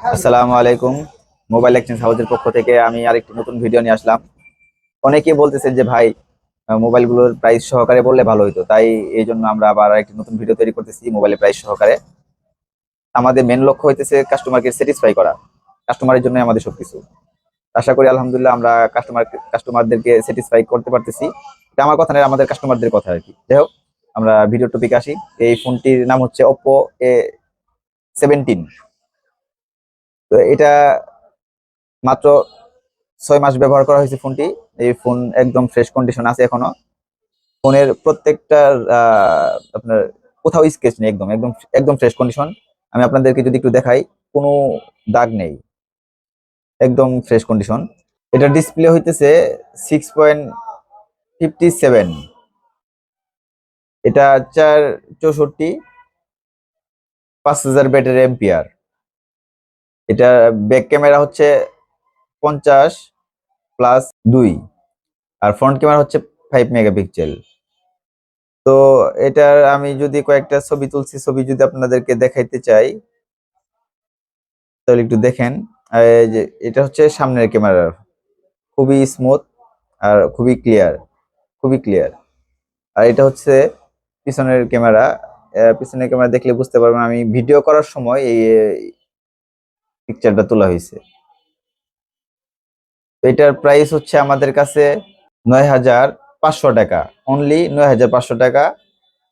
আসসালামু আলাইকুম। Mobile exchange হাউসের পক্ষ থেকে আমি আরেকটি নতুন ভিডিও নিয়ে আসলাম। অনেকেই বলতেছেন যে ভাই, মোবাইলগুলোর প্রাইস সহকারে বললে ভালো হতো, তাই এই জন্য আমরা আবার আরেকটি নতুন ভিডিও তৈরি করতেছি মোবাইলের প্রাইস সহকারে। আমাদের মেন লক্ষ্য হইতেছে কাস্টমারকে স্যাটিসফাই করা। কাস্টমারের জন্য আমাদের সবকিছু। আশা করি আলহামদুলিল্লাহ আমরা কাস্টমারদেরকে স্যাটিসফাই করতে পারতেছি। এটা আমার কথা নয়, আমাদের কাস্টমারদের কথা আর কি। যাই হোক, আমরা ভিডিও টপিকে আসি। এই ফোনটির নাম হচ্ছে Oppo A17। তো এটা মাত্র 6 মাস ব্যবহার করা হয়েছে ফোনটি। এই ফোন একদম ফ্রেশ কন্ডিশন আছে এখনো। ফোনের প্রত্যেকটা আপনার কোথাও স্কেচ নেই, একদম একদম একদম ফ্রেশ কন্ডিশন। আমি আপনাদেরকে যদি একটু দেখাই, কোনো দাগ নেই, একদম ফ্রেশ কন্ডিশন। এটা ডিসপ্লে হইতেছে 6.57। এটা 464, 5000 ব্যাটারি এম্পিয়ার। এটা ব্যাক ক্যামেরা হচ্ছে 50+2, আর ফ্রন্ট ক্যামেরা হচ্ছে 5 মেগাপিক্সেল। তো এটার আমি যদি কয়েকটা ছবি তুলছি, ছবি যদি আপনাদেরকে দেখাইতে চাই তাহলে একটু দেখেন। এই যে এটা হচ্ছে সামনের ক্যামেরা, খুবই স্মুথ আর খুবই ক্লিয়ার, খুবই ক্লিয়ার। আর এটা হচ্ছে পিছনের ক্যামেরা। পিছনের ক্যামেরা দেখলে বুঝতে পারবেন আমি ভিডিও করার সময় এই পিকচারটা তোলা হয়েছে। তো এটার প্রাইস হচ্ছে আমাদের কাছে 9,500 টাকা, অনলি 9,500 টাকা।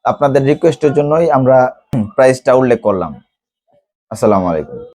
আপনাদের রিকোয়েস্টের জন্যই আমরা প্রাইসটা উল্লেখ করলাম। আসসালামু আলাইকুম।